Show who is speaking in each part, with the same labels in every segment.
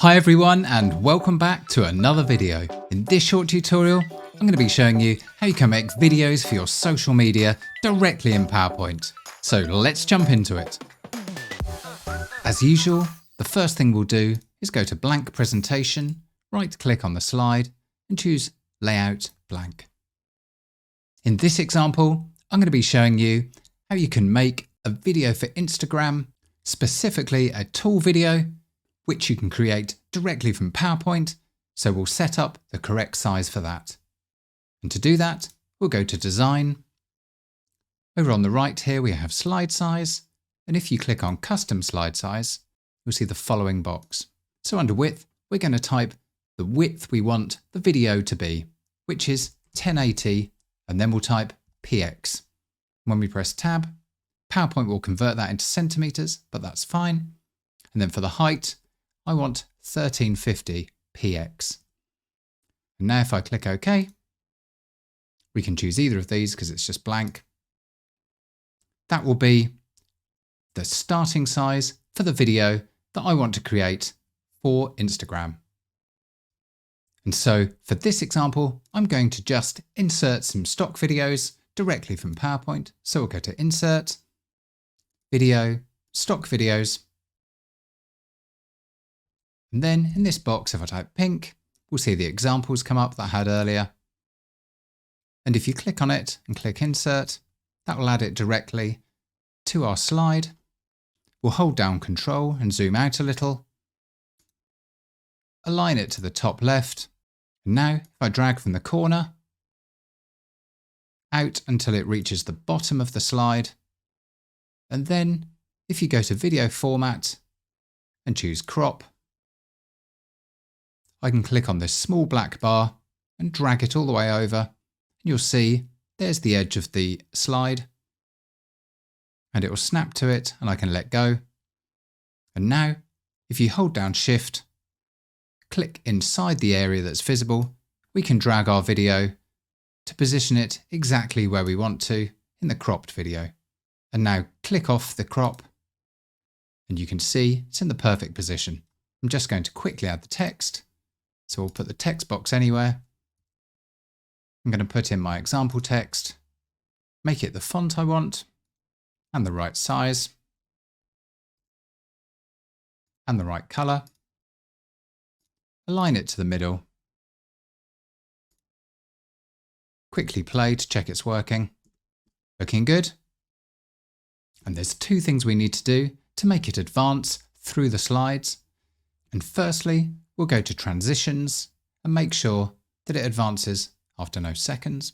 Speaker 1: Hi everyone and welcome back to another video. In this short tutorial, I'm going to be showing you how you can make videos for your social media directly in PowerPoint. So let's jump into it. As usual, the first thing we'll do is go to blank presentation, right click on the slide and choose layout blank. In this example, I'm going to be showing you how you can make a video for Instagram, specifically a tool video, which you can create directly from PowerPoint. So we'll set up the correct size for that. And to do that, we'll go to Design. Over on the right here, we have Slide Size. And if you click on Custom Slide Size, you'll see the following box. So under Width, we're going to type the width we want the video to be, which is 1080, and then we'll type px. When we press Tab, PowerPoint will convert that into centimeters, but that's fine. And then for the height, I want 1350 px. And now if I click OK, we can choose either of these because it's just blank. That will be the starting size for the video that I want to create for Instagram. And so for this example, I'm going to just insert some stock videos directly from PowerPoint. So we'll go to Insert, Video, Stock Videos. And then in this box, if I type pink, we'll see the examples come up that I had earlier. And if you click on it and click Insert, that will add it directly to our slide. We'll hold down Control and zoom out a little. Align it to the top left. And now if I drag from the corner out until it reaches the bottom of the slide. And then if you go to Video Format and choose Crop, I can click on this small black bar and drag it all the way over. And you'll see there's the edge of the slide. And it will snap to it and I can let go. And now, if you hold down Shift, click inside the area that's visible, we can drag our video to position it exactly where we want to in the cropped video. And now click off the crop and you can see it's in the perfect position. I'm just going to quickly add the text. So we'll put the text box anywhere. I'm going to put in my example text, make it the font I want and the right size and the right color. Align it to the middle. Quickly play to check it's working. Looking good. And there's two things we need to do to make it advance through the slides. And firstly, we'll go to Transitions and make sure that it advances after no seconds.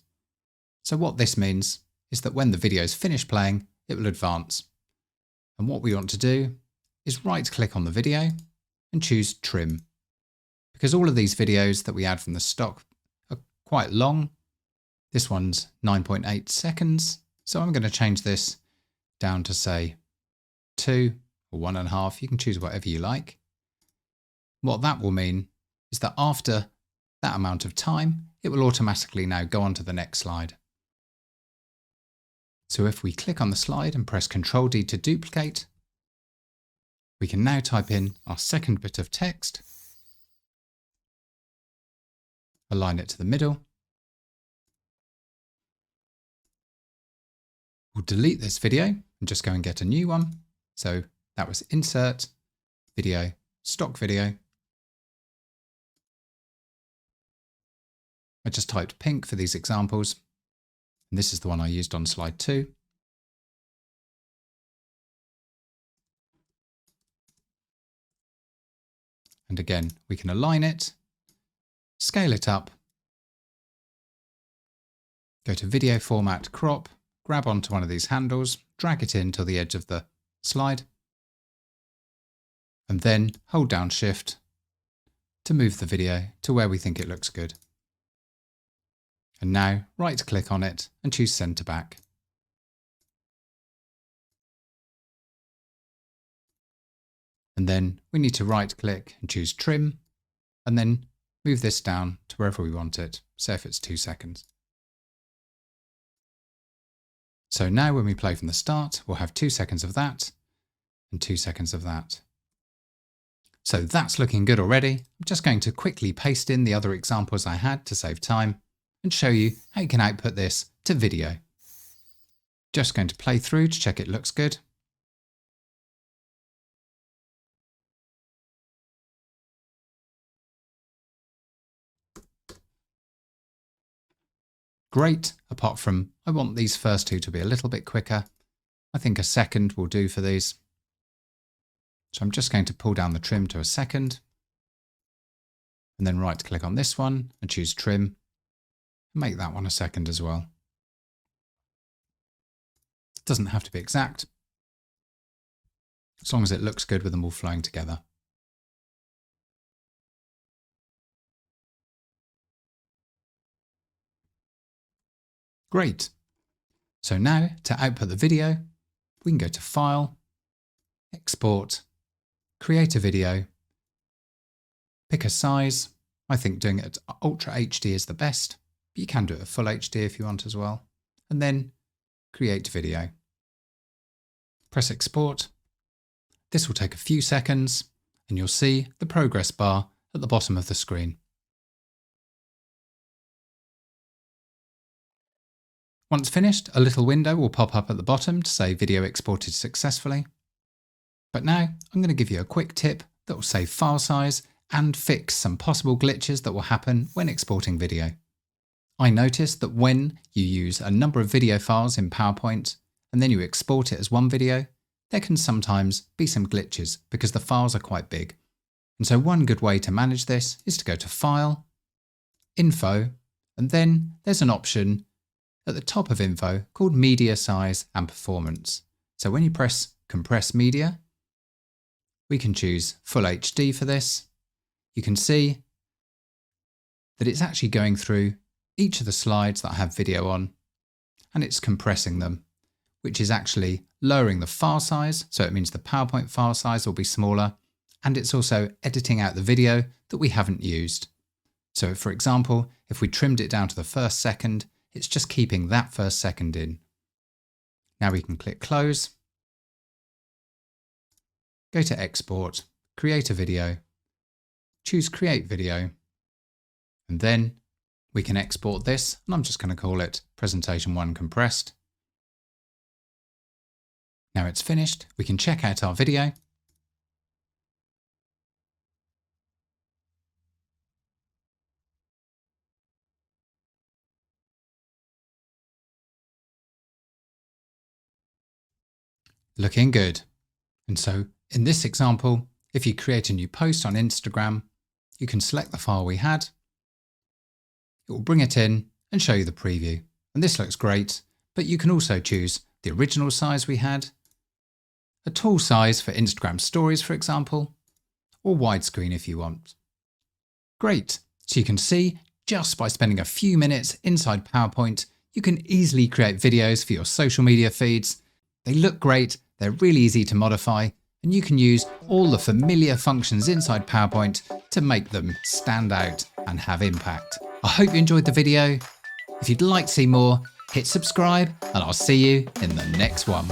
Speaker 1: So what this means is that when the video is finished playing, it will advance. And what we want to do is right click on the video and choose Trim. Because all of these videos that we add from the stock are quite long. This one's 9.8 seconds. So I'm going to change this down to say 2 or 1.5. You can choose whatever you like. What that will mean is that after that amount of time, it will automatically now go on to the next slide. So if we click on the slide and press Ctrl D to duplicate, we can now type in our second bit of text, align it to the middle. We'll delete this video and just go and get a new one. So that was Insert, Video, Stock Video. I just typed pink for these examples, and this is the one I used on slide 2. And again, we can align it, scale it up, go to Video Format, Crop, grab onto one of these handles, drag it in till the edge of the slide, and then hold down Shift to move the video to where we think it looks good. And now right click on it and choose Center Back. And then we need to right click and choose Trim and then move this down to wherever we want it. Say if it's 2 seconds. So now when we play from the start, we'll have 2 seconds of that and 2 seconds of that. So that's looking good already. I'm just going to quickly paste in the other examples I had to save time and show you how you can output this to video. Just going to play through to check it looks good. Great, apart from I want these first two to be a little bit quicker. I think a second will do for these. So I'm just going to pull down the trim to a second and then right click on this one and choose trim. Make that one a second as well. It doesn't have to be exact, as long as it looks good with them all flowing together. Great. So now to output the video, we can go to File, Export, Create a Video, pick a size. I think doing it at Ultra HD is the best, but you can do it at Full HD if you want as well. And then Create Video. Press Export. This will take a few seconds and you'll see the progress bar at the bottom of the screen. Once finished, a little window will pop up at the bottom to say video exported successfully. But now I'm going to give you a quick tip that will save file size and fix some possible glitches that will happen when exporting video. I noticed that when you use a number of video files in PowerPoint and then you export it as one video, there can sometimes be some glitches because the files are quite big. And so one good way to manage this is to go to File, Info, and then there's an option at the top of Info called Media Size and Performance. So when you press Compress Media, we can choose Full HD for this. You can see that it's actually going through each of the slides that have video on and it's compressing them, which is actually lowering the file size. So it means the PowerPoint file size will be smaller and it's also editing out the video that we haven't used. So for example, if we trimmed it down to the first second, it's just keeping that first second in. Now we can click Close, go to Export, Create a Video, choose Create Video, and then we can export this, and I'm just going to call it Presentation 1 Compressed. Now it's finished, we can check out our video. Looking good. And so in this example, if you create a new post on Instagram, you can select the file we had. It will bring it in and show you the preview. And this looks great, but you can also choose the original size we had, a tall size for Instagram stories, for example, or widescreen if you want. Great. So you can see just by spending a few minutes inside PowerPoint, you can easily create videos for your social media feeds. They look great. They're really easy to modify, and you can use all the familiar functions inside PowerPoint to make them stand out and have impact. I hope you enjoyed the video. If you'd like to see more, hit subscribe and I'll see you in the next one.